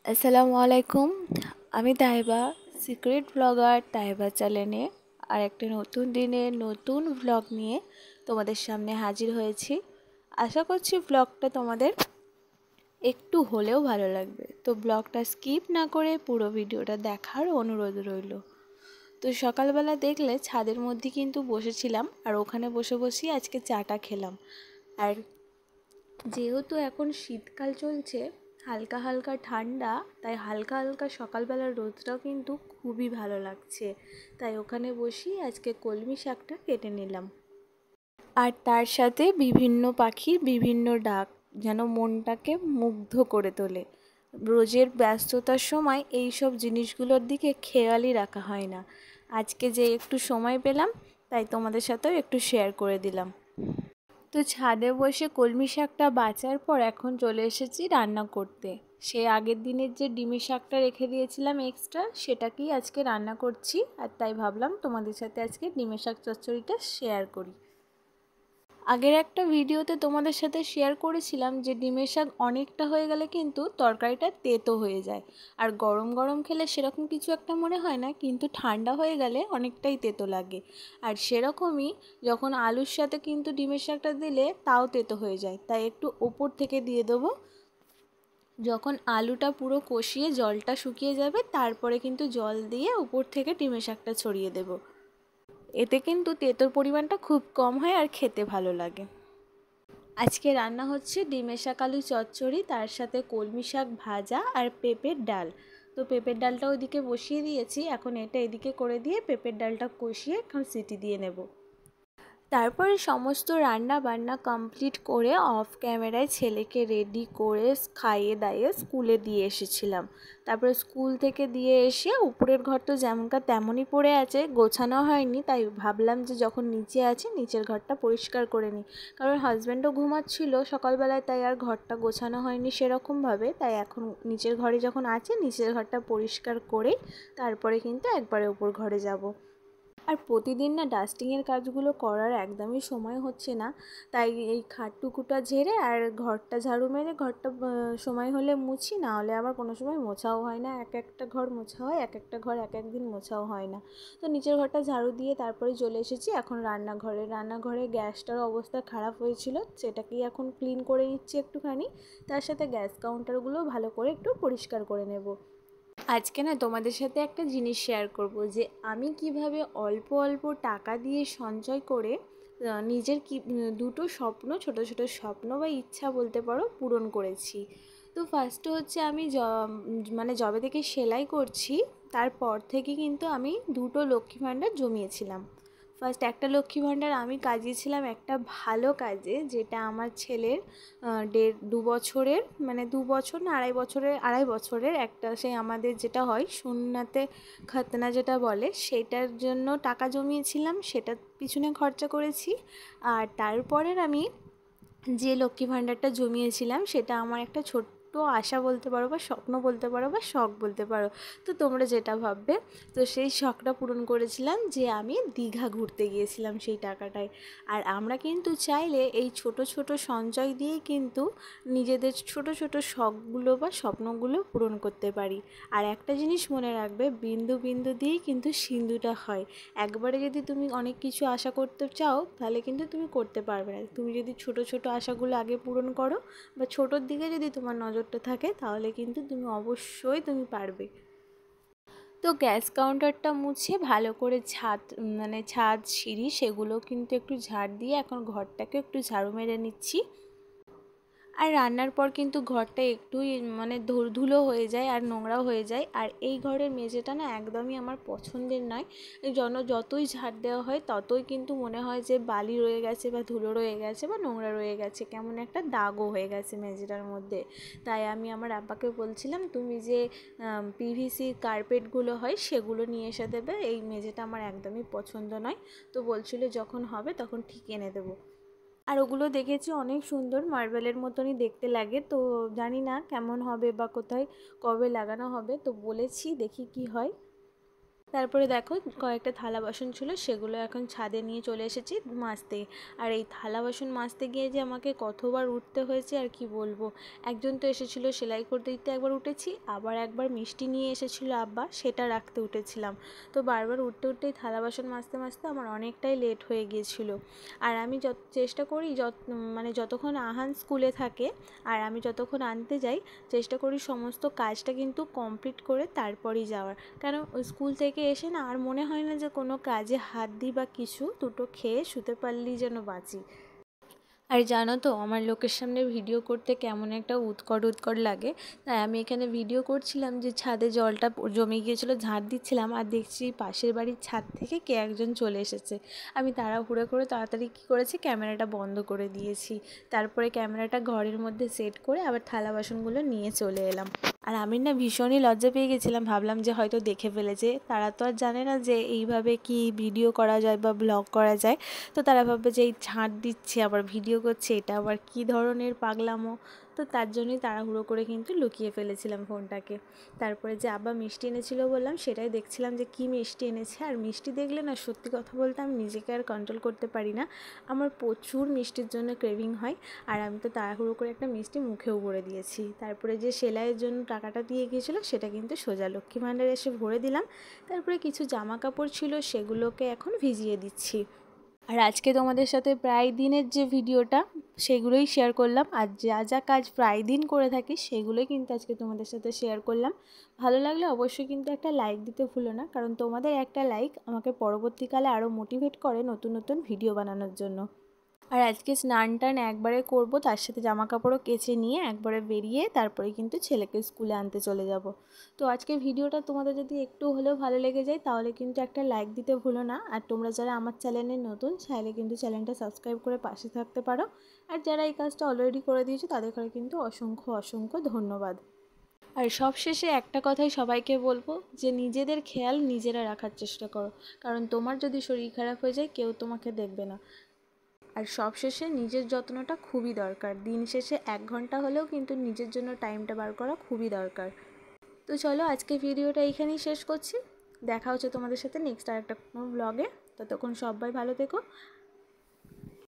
আসসালামু আলাইকুম। আমি তাইবা, সিক্রেট ব্লগার তাইবা চ্যানেলে আর একটা নতুন দিনে নতুন ব্লগ নিয়ে তোমাদের সামনে হাজির হয়েছি। আশা করছি ব্লগটা তোমাদের একটু হলেও ভালো লাগবে। তো ব্লগটা স্কিপ না করে পুরো ভিডিওটা দেখার অনুরোধ রইল। তো সকালবেলা দেখলে ছাদের মধ্যে কিন্তু বসেছিলাম, আর ওখানে বসে বসেই আজকে চাটা খেলাম। আর যেহেতু এখন শীতকাল চলছে, হালকা হালকা ঠান্ডা, তাই হালকা হালকা সকালবেলার রোদটাও কিন্তু খুবই ভালো লাগছে। তাই ওখানে বসি আজকে কলমি শাকটা কেটে নিলাম। আর তার সাথে বিভিন্ন পাখির বিভিন্ন ডাক যেন মনটাকে মুগ্ধ করে তোলে। রোজের ব্যস্ততার সময় এই সব জিনিসগুলোর দিকে খেয়ালই রাখা হয় না। আজকে যে একটু সময় পেলাম, তাই তোমাদের সাথেও একটু শেয়ার করে দিলাম। তো ছাদে বসে কলমি শাকটা বাছার পর এখন চলে এসেছি রান্না করতে। সে আগের দিনের যে ডিমের শাকটা রেখে দিয়েছিলাম এক্সট্রা, সেটাকেই আজকে রান্না করছি। আর তাই ভাবলাম তোমাদের সাথে আজকে ডিমের শাক চচ্চড়িটা শেয়ার করি। আগের একটা ভিডিওতে তোমাদের সাথে শেয়ার করেছিলাম যে ডিমের শাক অনেকটা হয়ে গেলে কিন্তু তরকারিটা তেতো হয়ে যায়। আর গরম গরম খেলে সেরকম কিছু একটা মনে হয় না, কিন্তু ঠান্ডা হয়ে গেলে অনেকটাই তেতো লাগে। আর সেরকমই যখন আলুর সাথে কিন্তু ডিমের শাকটা দিলে তাও তেতো হয়ে যায়, তাই একটু ওপর থেকে দিয়ে দেবো। যখন আলুটা পুরো কষিয়ে জলটা শুকিয়ে যাবে, তারপরে কিন্তু জল দিয়ে উপর থেকে ডিমের শাকটা ছড়িয়ে দেবো। এতে কিন্তু তেঁতোর পরিমাণটা খুব কম হয় আর খেতে ভালো লাগে। আজকে রান্না হচ্ছে ডিমের শাক আলু চচ্চড়ি, তার সাথে কলমি শাক ভাজা আর পেঁপের ডাল। তো পেঁপের ডালটা ওইদিকে বসিয়ে দিয়েছি, এখন এটা এদিকে করে দিয়ে পেঁপের ডালটা কষিয়ে এখন সিটি দিয়ে নেব। তারপরে সমস্ত রান্না বান্না কমপ্লিট করে অফ ক্যামেরায় ছেলেকে রেডি করে খাইয়ে দাইয়ে স্কুলে দিয়ে এসেছিলাম। তারপরে স্কুল থেকে দিয়ে এসে উপরের ঘর তো যেমনকার তেমনই পড়ে আছে, গোছানো হয়নি। তাই ভাবলাম যে যখন নিচে আছে নিচের ঘরটা পরিষ্কার করে নিই, কারণ হাজব্যান্ডও ঘুমাচ্ছিল সকালবেলায়, তাই আর ঘরটা গোছানো হয়নি সেরকমভাবে। তাই এখন নিচের ঘরে যখন আছে নিচের ঘরটা পরিষ্কার করেই তারপরে কিন্তু একবারে উপর ঘরে যাব। আর প্রতিদিন না ডাস্টিংয়ের কাজগুলো করার একদমই সময় হচ্ছে না, তাই এই খাটটুকুটা ঝেড়ে আর ঘরটা ঝাড়ু মেরে ঘরটা সময় হলে মুছি, না হলে আবার কোনো সময় মোছাও হয় না। এক একটা ঘর মোছা হয়, এক একটা ঘর এক একদিন মোছাও হয় না। তো নিচের ঘরটা ঝাড়ু দিয়ে তারপরে চলে এসেছি এখন রান্নাঘরে গ্যাসটার অবস্থা খারাপ হয়েছিল, সেটাকেই এখন ক্লিন করে নিচ্ছি একটুখানি। তার সাথে গ্যাস কাউন্টারগুলো ভালো করে একটু পরিষ্কার করে নেব। আজকে না তোমাদের সাথে একটা জিনিস শেয়ার করব যে আমি কিভাবে অল্প অল্প টাকা দিয়ে সঞ্চয় করে নিজের দুটো স্বপ্ন, ছোট ছোট স্বপ্ন বা ইচ্ছা বলতে পারো, পূরণ করেছি। তো ফার্স্টে হচ্ছে আমি মানে যবে থেকে সেলাই করছি তারপর থেকে কিন্তু আমি দুটো লক্ষ্মী ভাণ্ডার জমিয়েছিলাম। ফার্স্ট একটা লক্ষ্মী ভাণ্ডার আমি কাজিয়েছিলাম একটা ভালো কাজে, যেটা আমার ছেলের 1.5-2 বছরের, মানে 2 বছর না 2.5 বছরের একটা, সেই আমাদের যেটা হয় সুন্নাতে খাতনা যেটা বলে, সেটার জন্য টাকা জমিয়েছিলাম, সেটা পিছনে খরচা করেছি। আর তারপরের আমি যে লক্ষ্মী ভাণ্ডারটা জমিয়েছিলাম সেটা আমার একটা ছোট্ট আশা বলতে পারো বা স্বপ্ন বলতে পারো বা শখ বলতে পারো, তো তোমরা যেটা ভাববে। তো সেই শখটা পূরণ করেছিলাম যে আমি দীঘা ঘুরতে গিয়েছিলাম সেই টাকাটায়। আর আমরা কিন্তু চাইলে এই ছোট ছোট সঞ্চয় দিয়েই কিন্তু নিজেদের ছোট ছোট শখগুলো বা স্বপ্নগুলো পূরণ করতে পারি। আর একটা জিনিস মনে রাখবে, বিন্দু বিন্দু দিয়েই কিন্তু সিন্ধুটা হয়। একবারে যদি তুমি অনেক কিছু আশা করতে চাও তাহলে কিন্তু তুমি করতে পারবে না। তুমি যদি ছোট ছোট আশাগুলো আগে পূরণ করো বা ছোটোর দিকে যদি তোমার নজরটা থাকে, তাহলে কিন্তু তুমি অবশ্যই পারবে। তো গ্যাস কাউন্টারটা মুছে ভালো করে ছাদ সিঁড়ি সেগুলো কিন্তু একটু ঝাড় দিয়ে এখন ঘরটাকে একটু ঝাড়ু মেরে নিচ্ছি। আর রান্নার পর কিন্তু ঘরটা একটুই মানে ধুলো হয়ে যায় আর নোংরাও হয়ে যায়। আর এই ঘরের মেঝেটা না একদমই আমার পছন্দের নয়। যতই ঝাড় দেওয়া হয় ততই কিন্তু মনে হয় যে বালি রয়ে গেছে বা ধুলো রয়ে গেছে বা নোংরা রয়ে গেছে, কেমন একটা দাগও হয়ে গেছে মেঝেটার মধ্যে। তাই আমি আমার আব্বাকে বলছিলাম, তুমি যে পিভিসি কার্পেটগুলো হয় সেগুলো নিয়ে এসে দেবে, এই মেঝেটা আমার একদমই পছন্দ নয়। তো বলছিল যখন হবে তখন ঠিক এনে দেবো। আর ওগুলো দেখেছি অনেক সুন্দর, মার্বেলের মতনই দেখতে লাগে। তো জানি না কেমন হবে বা কোথায় কবে লাগানো হবে, তো বলেছি দেখি কি হয়। তারপরে দেখো কয়েকটা থালা বাসন ছিল, সেগুলো এখন ছাদে নিয়ে চলে এসেছি মাজতে। আর এই থালা বাসন মাজতে গিয়ে যে আমাকে কতবার উঠতে হয়েছে আর কি বলবো। একজন তো এসেছিলো সেলাই করতে দিতে, একবার উঠেছি, আবার একবার মিষ্টি নিয়ে এসেছিলো আব্বা, সেটা রাখতে উঠেছিলাম। তো বারবার উঠতে উঠতেই থালা বাসন মাজতে মাজতে আমার অনেকটাই লেট হয়ে গিয়েছিলো। আর আমি চেষ্টা করি যতক্ষণ আহান স্কুলে থাকে আর আমি যতক্ষণ আনতে যাই, চেষ্টা করি সমস্ত কাজটা কিন্তু কমপ্লিট করে তারপরই যাওয়ার। কারণ স্কুল থেকে এসে না আর মনে হয় না যে কোনো কাজে হাত দিই বা কিছু, দুটো খেয়ে শুতে পারলেই যেন বাঁচি। আর জানো তো আমার লোকের সামনে ভিডিও করতে কেমন একটা উৎকট লাগে। তাই আমি এখানে ভিডিও করছিলাম যে ছাদে জলটা জমে গিয়েছিলো, ঝাঁট দিচ্ছিলাম, আর দেখছি পাশের বাড়ির ছাদ থেকে কে একজন চলে এসেছে। আমি তাড়াহুড়ো করে তাড়াতাড়ি কী করেছি, ক্যামেরাটা বন্ধ করে দিয়েছি। তারপরে ক্যামেরাটা ঘরের মধ্যে সেট করে আবার থালা বাসনগুলো নিয়ে চলে এলাম। আর আমি না ভীষণই লজ্জা পেয়ে গেছিলাম, ভাবলাম যে হয়তো দেখে ফেলেছে। তারা তো আর জানে না যে এইভাবে কি ভিডিও করা যায় বা ব্লগ করা যায়। তো তারা ভাববে যে এই ঝাঁট দিচ্ছে আবার ভিডিও করছে, এটা আবার কী ধরনের পাগলামো। তো তার জন্যই তাড়াহুড়ো করে কিন্তু লুকিয়ে ফেলেছিলাম ফোনটাকে। তারপরে যে আব্বা মিষ্টি এনেছিল বললাম, সেটাই দেখছিলাম যে কী মিষ্টি এনেছে। আর মিষ্টি দেখলে না সত্যি কথা বলতে আমি নিজেকে আর কন্ট্রোল করতে পারি না, আমার প্রচুর মিষ্টির জন্য ক্রেভিং হয়। আর আমি তো তাড়াহুড়ো করে একটা মিষ্টি মুখেও ভরে দিয়েছি। তারপরে যে সেলাইয়ের জন্য টাকাটা দিয়ে গিয়েছিলো সেটা কিন্তু সোজা লক্ষ্মী ভাণ্ডারে এসে ভরে দিলাম। তারপরে কিছু জামা কাপড় ছিল সেগুলোকে এখন ভিজিয়ে দিচ্ছি। আর আজকে তোমাদের সাথে প্রায় দিনের যে ভিডিওটা সেগুলোই শেয়ার করলাম, আর যা যা কাজ প্রায় দিন করে থাকি সেগুলোই কিন্তু আজকে তোমাদের সাথে শেয়ার করলাম। ভালো লাগলে অবশ্যই কিন্তু একটা লাইক দিতে ভুলো না, কারণ তোমাদের একটা লাইক আমাকে পরবর্তীকালে আরও মোটিভেট করে নতুন নতুন ভিডিও বানানোর জন্য। আর আজকে স্নান টান একবারে করব, তার সাথে জামা কাপড়ও কেচে নিয়ে একবারে বেরিয়ে তারপরে কিন্তু ছেলেকে স্কুলে আনতে চলে যাব। তো আজকে ভিডিওটা তোমাদের যদি একটু হলেও ভালো লেগে যায় তাহলে কিন্তু একটা লাইক দিতে ভুলো না। আর তোমরা যারা আমার চ্যানেলে নতুন, চাইলে কিন্তু চ্যানেলটা সাবস্ক্রাইব করে পাশে থাকতে পারো। আর যারা এই কাজটা অলরেডি করে দিয়েছো তাদের করে কিন্তু অসংখ্য অসংখ্য ধন্যবাদ। আর সবশেষে একটা কথাই সবাইকে বলবো, যে নিজেদের খেয়াল নিজেরা রাখার চেষ্টা করো, কারণ তোমার যদি শরীর খারাপ হয়ে যায় কেউ তোমাকে দেখবে না। আর সবশেষে নিজের যত্নটা খুবই দরকার, দিন শেষে 1 ঘন্টা হলেও কিন্তু নিজের জন্য টাইমটা বার করা খুবই দরকার। তো চলো আজকে ভিডিওটা এইখানেই শেষ করছি, দেখা হচ্ছে তোমাদের সাথে নেক্সট আরেকটা কোনো ব্লগে। ততক্ষণ সবাই ভালো থেকো